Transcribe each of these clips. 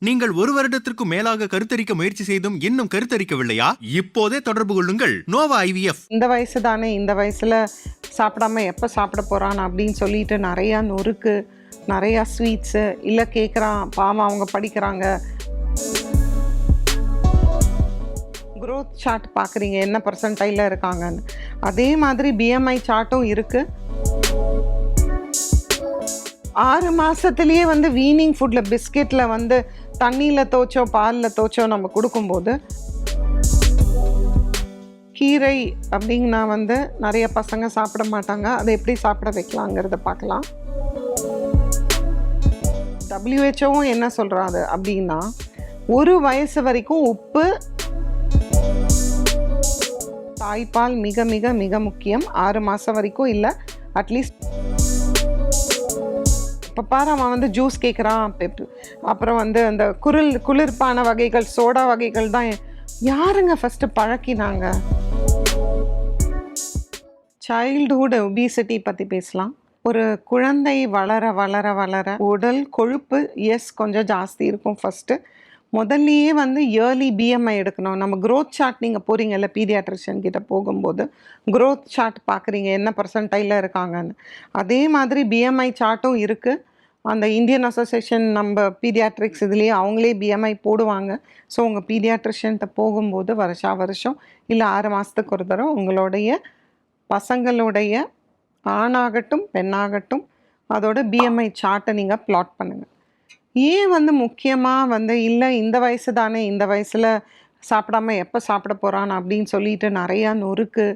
நீங்கள் ஒரு வருடத்திற்கு மேலாக கருத்தரிக்க முயற்சி செய்தும் இன்னும் கருத்தரிக்கவில்லையா? இப்போதே தொடர்பு கொள்ளுங்கள் நோவா ஐவிஎஃப். இந்த வயசு தானே, இந்த வயசில் சாப்பிடாம எப்போ சாப்பிட போகிறான் அப்படின்னு சொல்லிட்டு நிறையா நொறுக்கு, நிறையா ஸ்வீட்ஸு இல்லை கேட்குறான். பாவம் அவங்க படிக்கிறாங்க. க்ரோத் சார்ட் பார்க்குறீங்க, என்ன பர்சன்டைலில் இருக்காங்கன்னு. அதே மாதிரி பிஎம்ஐ சார்ட்டும் இருக்குது. 6 மாதத்துலேயே வீனிங் ஃபுட்டில் பிஸ்கெட்டில் தண்ணியில் தோச்சோ பாலில் தோச்சோ நம்ம கொடுக்கும்போது, கீரை அப்படின்னா நிறைய பசங்க சாப்பிட மாட்டாங்க. அதை எப்படி சாப்பிட வைக்கலாங்கிறத பார்க்கலாம். WHO என்ன சொல்கிறாரு அப்படின்னா, 1 வயசு வரைக்கும் உப்பு, தாய்ப்பால் மிக மிக மிக முக்கியம். 6 மாதம் வரைக்கும் இல்லை, அட்லீஸ்ட். இப்போ பாரு, அவன் ஜூஸ் கேட்குறான், அப்புறம் அந்த குளிர்பான வகைகள், சோடா வகைகள் தான் யாருங்க ஃபஸ்ட்டு பழக்கினாங்க? சைல்டுஹுட் ஒபிசிட்டி பற்றி பேசலாம். ஒரு குழந்தை வளர வளர வளர உடல் கொழுப்பு கொஞ்சம் ஜாஸ்தி இருக்கும். ஃபஸ்ட்டு முதல்லையே இயர்லி பிஎம்ஐ எடுக்கணும். நம்ம க்ரோத் சார்ட், நீங்கள் போகிறீங்கல்ல பீடியாட்ரிஷியன் கிட்ட போகும்போது, க்ரோத் சார்ட் பார்க்குறீங்க, என்ன பர்சன்டைலில் இருக்காங்கன்னு. அதே மாதிரி பிஎம்ஐ சார்ட்டும் இருக்குது. அந்த இந்தியன் அசோசியேஷன் நம்ம பீடியாட்ரிக்ஸ் இதுலேயே அவங்களே பிஎம்ஐ போடுவாங்க. ஸோ உங்கள் பீடியாட்ரிஷியன்கிட்ட போகும்போது வருஷம் இல்லை 6 மாதத்துக்கு ஒரு தடவை உங்களுடைய பசங்களுடைய ஆணாகட்டும் பெண்ணாகட்டும் அதோட பிஎம்ஐ சார்ட்டை நீங்கள் ப்ளாட் பண்ணுங்கள். ஏன் முக்கியமாக இல்லை இந்த வயசு தானே, இந்த வயசில் சாப்பிடாம எப்போ சாப்பிட போகிறான் அப்படின்னு சொல்லிட்டு நிறையா நொறுக்கு,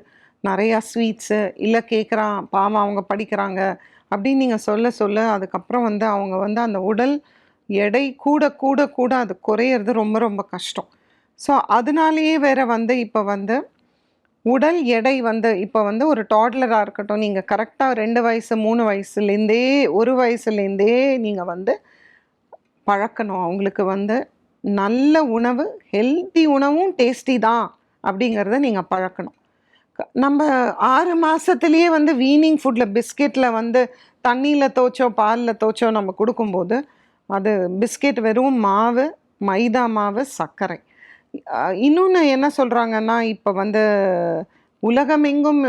நிறையா ஸ்வீட்ஸு இல்லை கேட்குறான். பாவம் அவங்க படிக்கிறாங்க அப்படின்னு நீங்கள் சொல்ல அதுக்கப்புறம் அவங்க அந்த உடல் எடை கூட கூட கூட அது குறையிறது ரொம்ப ரொம்ப கஷ்டம். ஸோ அதனாலேயே வேறு இப்போ உடல் எடை இப்போ ஒரு டாட்லராக இருக்கட்டும், நீங்கள் கரெக்டாக 2 வயசு 3 வயசுலேருந்தே 1 வயசுலேருந்தே நீங்கள் பழக்கணும். அவங்களுக்கு நல்ல உணவு, ஹெல்த்தி உணவும் டேஸ்டி தான் அப்படிங்கிறத நீங்கள் பழக்கணும். நம்ம 6 மாதத்துலேயே வீனிங் ஃபுட்டில் பிஸ்கெட்டில் தண்ணியில் தோச்சோ பாலில் தோச்சோ நம்ம கொடுக்கும்போது, அது பிஸ்கெட் வெறும் மாவு, மைதா மாவு, சர்க்கரை. இன்னொன்று என்ன சொல்கிறாங்கன்னா, இப்போ உலகமெங்கும்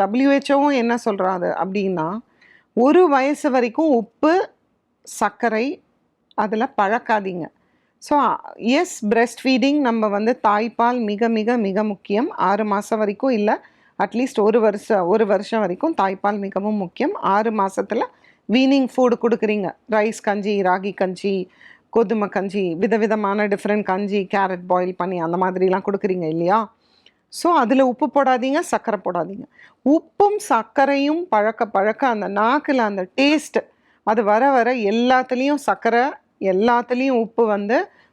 WHO என்ன சொல்கிறாரு அப்படின்னா, 1 வயசு வரைக்கும் உப்பு, சர்க்கரை அதில் பழக்காதீங்க. ஸோ பிரெஸ்ட் ஃபீடிங், நம்ம தாய்ப்பால் மிக மிக மிக முக்கியம். 6 மாதம் வரைக்கும் இல்லை, அட்லீஸ்ட் 1 வருஷம் வரைக்கும் தாய்ப்பால் மிகவும் முக்கியம். 6 மாதத்தில் வீனிங் ஃபுட் கொடுக்குறீங்க. ரைஸ் கஞ்சி, ராகி கஞ்சி, கோதுமை கஞ்சி, விதவிதமான டிஃப்ரெண்ட் கஞ்சி, கேரட் பாயில் பண்ணி அந்த மாதிரிலாம் கொடுக்குறீங்க இல்லையா? ஸோ அதில் உப்பு போடாதீங்க, சர்க்கரை போடாதீங்க. உப்பும் சர்க்கரையும் பழக்க அந்த நாக்கில் அந்த டேஸ்ட்டு அது வர வர எல்லாத்துலேயும் சர்க்கரை, எல்லாத்துலேயும் உப்பு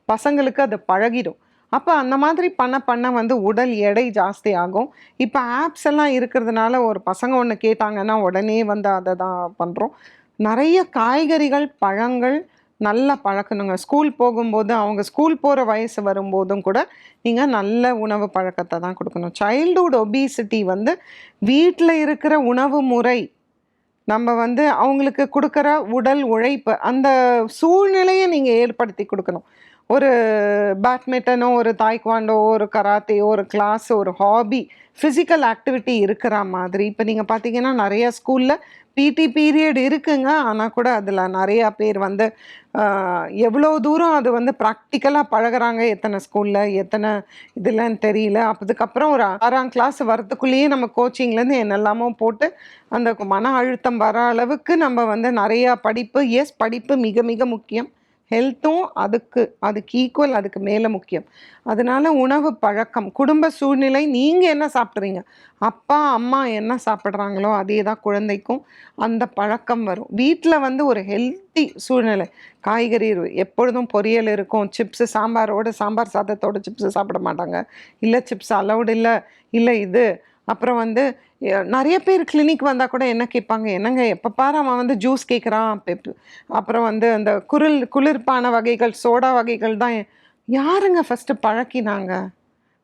பசங்களுக்கு அது பழகிடும். அப்போ அந்த மாதிரி பண்ண உடல் எடை ஜாஸ்தி ஆகும். இப்போ ஆப்ஸ் எல்லாம் இருக்கிறதுனால ஒரு பசங்க ஒன்று கேட்டாங்கன்னா உடனே அதை தான் பண்ணுறோம். நிறைய காய்கறிகள், பழங்கள் நல்லா பழக்கணுங்க. ஸ்கூல் போகும்போது, அவங்க ஸ்கூல் போகிற வயசு வரும்போதும் கூட நீங்கள் நல்ல உணவு பழக்கத்தை தான் கொடுக்கணும். சைல்டுஹுட் ஒபிசிட்டி வீட்டில் இருக்கிற உணவு முறை, நம்ம அவங்களுக்கு கொடுக்குற உடல் உழைப்பு, அந்த சூழ்நிலையை நீங்கள் ஏற்படுத்தி கொடுக்கணும். ஒரு பேட்மிண்டனோ, ஒரு தாய்க்வாண்டோ, ஒரு கராத்தேயோ, ஒரு கிளாஸ், ஒரு ஹாபி, ஃபிசிக்கல் ஆக்டிவிட்டி இருக்கிற மாதிரி. இப்போ நீங்கள் பார்த்தீங்கன்னா நிறையா ஸ்கூலில் பிடி பீரியட் இருக்குங்க. ஆனால் கூட அதில் நிறையா பேர் எவ்வளோ தூரம் அது ப்ராக்டிக்கலாக பழகிறாங்க, எத்தனை ஸ்கூலில் எத்தனை இதுலன்னு தெரியல. அதுக்கப்புறம் ஒரு 6ஆம் கிளாஸ் வரத்துக்குள்ளேயே நம்ம கோச்சிங்லேருந்து என்னெல்லாமோ போட்டு அந்த மன அழுத்தம் வர அளவுக்கு நம்ம நிறையா படிப்பு. படிப்பு மிக மிக முக்கியம். ஹெல்த்தும் அதுக்கு ஈக்குவல், அதுக்கு மேலே முக்கியம். அதனால உணவு பழக்கம், குடும்ப சூழ்நிலை, நீங்கள் என்ன சாப்பிட்றீங்க, அப்பா அம்மா என்ன சாப்பிட்றாங்களோ அதே தான் குழந்தைக்கும் அந்த பழக்கம் வரும். வீட்டில் ஒரு ஹெல்த்தி சூழ்நிலை, காய்கறி எப்பொழுதும் பொரியல் இருக்கும், சிப்ஸு, சாம்பார் சாதத்தோடு சிப்ஸு சாப்பிட மாட்டாங்க, இல்லை சிப்ஸ் அலவுடு இல்லை இது. அப்புறம் நிறைய பேர் கிளினிக் வந்தால் கூட என்ன கேட்பாங்க, என்னங்க எப்போ பாரு அவன் ஜூஸ் கேட்குறான், அப்புறம் அந்த குளிர்பான வகைகள், சோடா வகைகள் தான் யாருங்க ஃபஸ்ட்டு பழக்கினாங்க?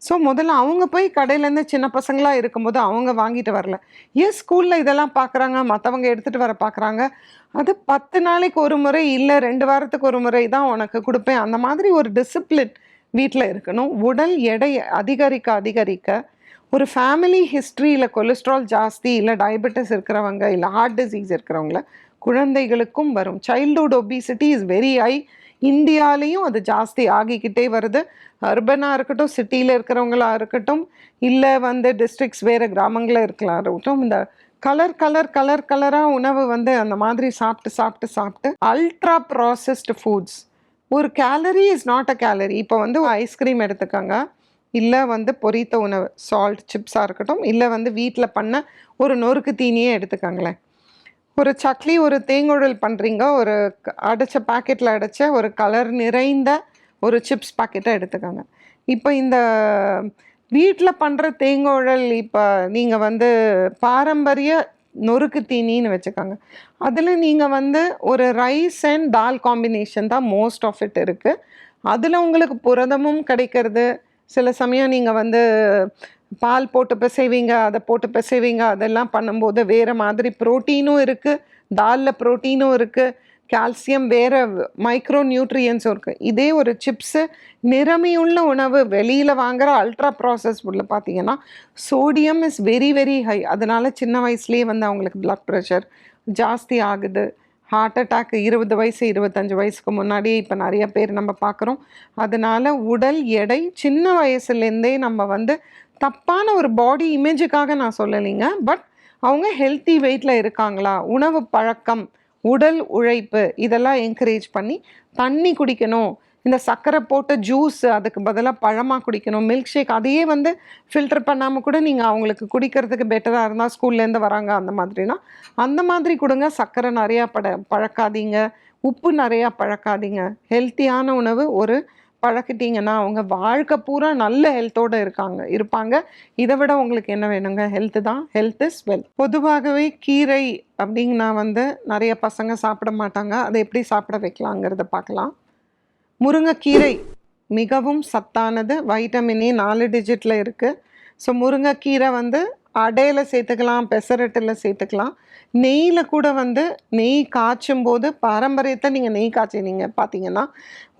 ஸோ முதல்ல அவங்க போய் கடையிலேருந்து சின்ன பசங்களா இருக்கும்போது அவங்க வாங்கிட்டு வரல. ஏன் ஸ்கூலில் இதெல்லாம் பார்க்குறாங்க, மற்றவங்க எடுத்துகிட்டு வர பார்க்குறாங்க. அது 10 நாளைக்கு ஒரு முறை, இல்லை 2 வாரத்துக்கு ஒரு முறை தான் உனக்கு கொடுப்பேன். அந்த மாதிரி ஒரு டிசிப்ளின் வீட்டில் இருக்கணும். உடல் எடை அதிகரிக்க அதிகரிக்க ஒரு ஃபேமிலி ஹிஸ்ட்ரியில் கொலஸ்ட்ரால் ஜாஸ்தி, இல்லை டயபெட்டிஸ் இருக்கிறவங்க, இல்லை ஹார்ட் டிசீஸ் இருக்கிறவங்கள குழந்தைகளுக்கும் வரும். Childhood obesity is very high. இந்தியாலேயும் அது ஜாஸ்தி ஆகிக்கிட்டே வருது. அர்பனாக இருக்கட்டும், சிட்டியில் இருக்கிறவங்களா இருக்கட்டும், இல்லை வந்து டிஸ்ட்ரிக்ட்ஸ் வேறு கிராமங்களில் இருக்கலாம் இருக்கட்டும், இந்த கலராக உணவு வந்து அந்த மாதிரி சாப்பிட்டு சாப்பிட்டு சாப்பிட்டு அல்ட்ரா ப்ராசஸ்டு ஃபுட்ஸ். ஒரு calorie is not a calorie. இப்போ வந்து ஐஸ்கிரீம் எடுத்துக்கோங்க, இல்லை வந்து பொரித்த உணவு சால்ட் சிப்ஸாக இருக்கட்டும், இல்லை வந்து வீட்டில் பண்ண ஒரு நொறுக்கு தீனியே எடுத்துக்கோங்களேன். ஒரு சக்லி, ஒரு தேங்குழல் பண்ணுறீங்க, ஒரு அடைச்ச பாக்கெட்டில் அடைச்ச ஒரு கலர் நிறைந்த ஒரு சிப்ஸ் பாக்கெட்டை எடுத்துக்கோங்க. இப்போ இந்த வீட்டில் பண்ணுற தேங்குழல், இப்போ நீங்கள் வந்து பாரம்பரிய நொறுக்கு தீனின்னு வச்சுக்கோங்க. அதில் நீங்கள் வந்து ஒரு ரைஸ் அண்ட் தால் காம்பினேஷன் தான் மோஸ்ட் ஆஃப் இட் இருக்குது. அதில் உங்களுக்கு புரதமும் கிடைக்கிறது. சில சமயம் நீங்கள் வந்து பால் போட்டு பிசைவீங்க, அதை போட்டு பிசைவீங்க, அதெல்லாம் பண்ணும்போது வேறு மாதிரி ப்ரோட்டீனும் இருக்குது, தாலில் ப்ரோட்டீனும் இருக்குது, கால்சியம், வேறு மைக்ரோ நியூட்ரியன்ஸும் இருக்குது. இதே ஒரு சிப்ஸு நிறமியுள்ள உணவு வெளியில் வாங்குகிற அல்ட்ரா ப்ராசஸ் ஃபுட்டில் பார்த்தீங்கன்னா sodium is very very high. அதனால் சின்ன வயசுலேயே வந்து அவங்களுக்கு ப்ளட் ப்ரெஷர் ஜாஸ்தி ஆகுது. ஹார்ட் அட்டாக் 20 வயசு 25 வயசுக்கு முன்னாடியே இப்போ நிறைய பேர் நம்ம பார்க்குறோம். அதனால் உடல் எடை சின்ன வயசுலேருந்தே நம்ம வந்து தப்பான ஒரு பாடி இமேஜுக்காக நான் சொல்லலைங்க, பட் அவங்க ஹெல்த்தி வெயிட்டில் இருக்காங்களா, உணவு பழக்கம், உடல் உழைப்பு, இதெல்லாம் என்கரேஜ் பண்ணி தண்ணி குடிக்கணும். இந்த சர்க்கரை போட்ட ஜூஸ் அதுக்கு பதிலாக பழமாக குடிக்கணும். மில்க் ஷேக் அதையே வந்து ஃபில்டர் பண்ணாமல் கூட நீங்கள் அவங்களுக்கு குடிக்கிறதுக்கு பெட்டராக இருந்தால், ஸ்கூல்லேருந்து வராங்க அந்த மாதிரினா அந்த மாதிரி கொடுங்க. சர்க்கரை நிறையா பழக்காதீங்க, உப்பு நிறையா பழக்காதீங்க. ஹெல்த்தியான உணவு ஒரு பழக்கிட்டீங்கன்னா அவங்க வாழ்க்கை பூரா நல்ல ஹெல்த்தோடு இருப்பாங்க. இதை விட உங்களுக்கு என்ன வேணுங்க? ஹெல்த்து தான். Health is wealth. பொதுவாகவே கீரை அப்படிங்கன்னா வந்து நிறைய பசங்க சாப்பிட மாட்டாங்க. அதை எப்படி சாப்பிட வைக்கலாங்கிறத பார்க்கலாம். முருங்கைக்கீரை மிகவும் சத்தானது. வைட்டமின் ஏ 4 டிஜிட்டில் இருக்குது. ஸோ முருங்கைக்கீரை வந்து அடையில் சேர்த்துக்கலாம், பெசரட்டில் சேர்த்துக்கலாம். நெய்யில் கூட வந்து நெய் காய்ச்சும் போது பாரம்பரியத்தை நீங்கள் நெய் காய்ச்சினீங்க பார்த்தீங்கன்னா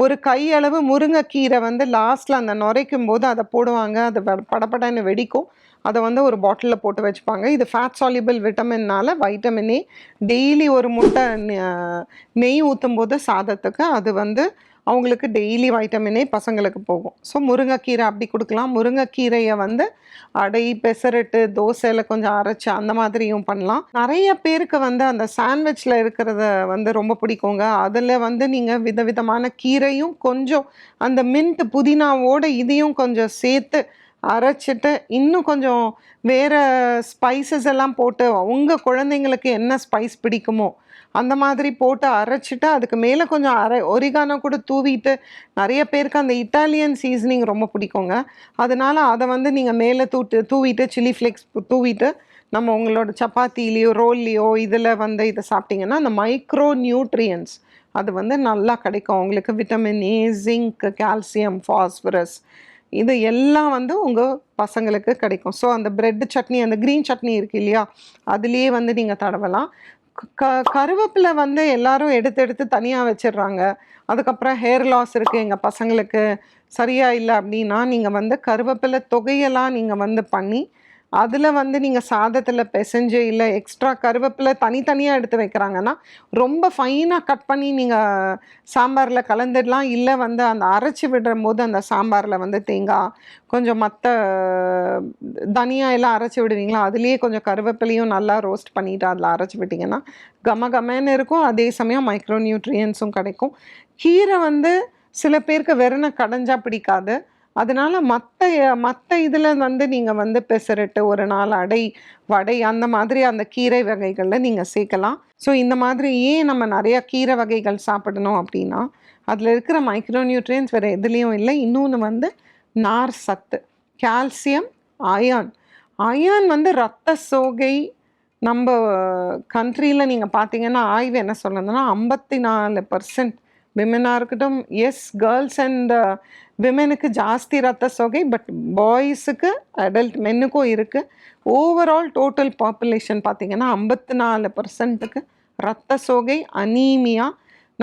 ஒரு கையளவு முருங்கைக்கீரை வந்து லாஸ்ட்டில் அந்த நுரைக்கும் போது அதை போடுவாங்க. அது படப்படன்னு வெடிக்கும். அதை வந்து ஒரு பாட்டிலில் போட்டு வச்சுப்பாங்க. இது ஃபேட் சால்யூபிள் விட்டமின்னால வைட்டமின் ஏ. டெய்லி ஒரு முட்டை நெய் ஊற்றும் போது சாதத்துக்கு அது வந்து அவங்களுக்கு டெய்லி வைட்டமின் ஏ பசங்களுக்கு போகும். ஸோ முருங்கைக்கீரை அப்படி கொடுக்கலாம். முருங்கைக்கீரையை வந்து அடை, பெசரட்டு, தோசையில் கொஞ்சம் அரைச்சி அந்த மாதிரியும் பண்ணலாம். நிறைய பேருக்கு வந்து அந்த சாண்ட்விச்சில் இருக்கிறத வந்து ரொம்ப பிடிக்குங்க. அதில் வந்து நீங்கள் விதவிதமான கீரையும் கொஞ்சம் அந்த மின்ட் புதினாவோடு இதையும் கொஞ்சம் சேர்த்து அரைச்சிட்டு இன்னும் கொஞ்சம் வேறு ஸ்பைசஸ் எல்லாம் போட்டு உங்கள் குழந்தைங்களுக்கு என்ன ஸ்பைஸ் பிடிக்குமோ அந்த மாதிரி போட்டு அரைச்சிட்டு அதுக்கு மேலே கொஞ்சம் ஒரிகானோ கூட தூவிட்டு, நிறைய பேருக்கு அந்த இட்டாலியன் சீசனிங் ரொம்ப பிடிக்குங்க. அதனால் அதை வந்து நீங்கள் மேலே தூவிட்டு சில்லி ஃப்ளேக்ஸ் தூவிட்டு நம்ம உங்களோட சப்பாத்திலேயோ ரோல்லையோ இதில் வந்து இதை சாப்பிட்டிங்கன்னா அந்த மைக்ரோ நியூட்ரியன்ஸ் அது வந்து நல்லா கிடைக்கும் உங்களுக்கு. Vitamin A, zinc, calcium, phosphorus இது எல்லாம் வந்து உங்கள் பசங்களுக்கு கிடைக்கும். ஸோ அந்த பிரெட் சட்னி, அந்த க்ரீன் சட்னி இருக்குது இல்லையா, அதுலேயே வந்து நீங்கள் தடவலாம். கருவேப்பிலை வந்து எல்லாரும் எடுத்து தனியாக வச்சிடுறாங்க. அதுக்கப்புறம் ஹேர் லாஸ் இருக்குது எங்கள் பசங்களுக்கு, சரியாக இல்லை அப்படின்னா நீங்கள் வந்து கருவேப்பிலை தொகையெல்லாம் நீங்கள் வந்து பண்ணி அதில் வந்து நீங்கள் சாதத்தில் பிசைஞ்சு, இல்லை எக்ஸ்ட்ரா கருவேப்பிலை தனித்தனியாக எடுத்து வைக்கிறாங்கன்னா ரொம்ப ஃபைனாக கட் பண்ணி நீங்கள் சாம்பாரில் கலந்துடலாம். இல்லை வந்து அந்த அரைச்சி விடுற போது அந்த சாம்பாரில் வந்து தேங்காய் கொஞ்சம் மற்ற தனியாக எல்லாம் அரைச்சி விடுவீங்களா, அதுலேயே கொஞ்சம் கருவேப்பிலையும் நல்லா ரோஸ்ட் பண்ணிவிட்டு அதில் அரைச்சி விட்டிங்கன்னா கமன்னு இருக்கும். அதே சமயம் மைக்ரோ நியூட்ரியன்ஸும் கிடைக்கும். கீரை வந்து சில பேருக்கு வெறுனை கடைஞ்சா பிடிக்காது. அதனால் மற்ற இதில் வந்து நீங்கள் வந்து பெசரட்டு, ஒரு நாள் அடை, வடை அந்த மாதிரி அந்த கீரை வகைகளில் நீங்கள் சேர்க்கலாம். ஸோ இந்த மாதிரி ஏன் நம்ம நிறையா கீரை வகைகள் சாப்பிடணும் அப்படின்னா அதில் இருக்கிற மைக்ரோ நியூட்ரியன்ஸ் வேறு எதுலேயும் இல்லை. இன்னொன்று வந்து நார் சத்து, கால்சியம், அயான் வந்து ரத்த சோகை. நம்ம கண்ட்ரியில் நீங்கள் பார்த்தீங்கன்னா ஆய்வு என்ன சொல்லுதுன்னா 54% விமனாக இருக்கட்டும். எஸ், கேர்ள்ஸ் அண்ட் விமெனுக்கு ஜாஸ்தி ரத்த சோகை, பட் பாய்ஸுக்கு அடல்ட் மென்னுக்கும் இருக்குது. ஓவரால் டோட்டல் பாப்புலேஷன் பார்த்திங்கன்னா 54%க்கு ரத்த சோகை, அனீமியா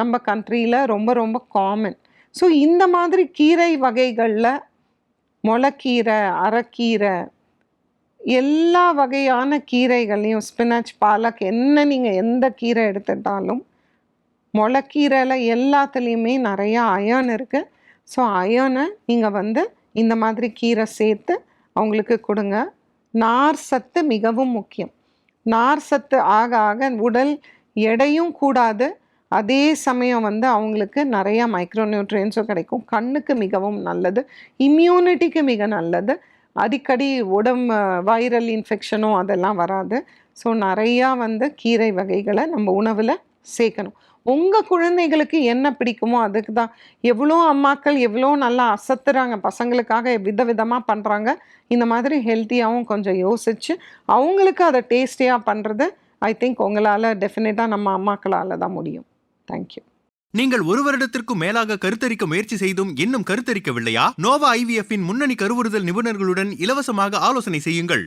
நம்ம கண்ட்ரியில் ரொம்ப ரொம்ப காமன். ஸோ இந்த மாதிரி கீரை வகைகளில் முளைக்கீரை, அரைக்கீரை, எல்லா வகையான கீரைகளையும், ஸ்பினச், பாலக், நீங்கள் எந்த கீரை எடுத்துட்டாலும் முளைக்கீரையில் எல்லாத்துலேயுமே நிறையா அயர்ன் இருக்குது. ஸோ அயர்னை நீங்கள் இந்த மாதிரி கீரை சேர்த்து அவங்களுக்கு கொடுங்க. நார் சத்து மிகவும் முக்கியம். நார் சத்து ஆக ஆக உடல் எடையும் கூடாது, அதே சமயம் அவங்களுக்கு நிறையா மைக்ரோநியூட்ரியன்ஸும் கிடைக்கும். கண்ணுக்கு மிகவும் நல்லது, இம்யூனிட்டிக்கு மிக நல்லது. அடிக்கடி வைரல் இன்ஃபெக்ஷனும் அதெல்லாம் வராது. ஸோ நிறையா கீரை வகைகளை நம்ம உணவில் சேர்க்கணும். உங்கள் குழந்தைகளுக்கு என்ன பிடிக்குமோ அதுக்கு தான். எவ்வளோ அம்மாக்கள் எவ்வளோ நல்லா அசத்துறாங்க, பசங்களுக்காக விதவிதமாக பண்ணுறாங்க. இந்த மாதிரி ஹெல்த்தியாகவும் கொஞ்சம் யோசித்து அவங்களுக்கு அதை டேஸ்டியாக பண்ணுறது ஐ திங்க் உங்களால் டெஃபினட்டாக நம்ம அம்மாக்களால் தான் முடியும். தேங்க்யூ. நீங்கள் 1 வருடத்திற்கும் மேலாக கருத்தரிக்க முயற்சி செய்தும் இன்னும் கருத்தரிக்கவில்லையா? நோவா IVF-இன் முன்னணி கருவுறுதல் நிபுணர்களுடன் இலவசமாக ஆலோசனை செய்யுங்கள்.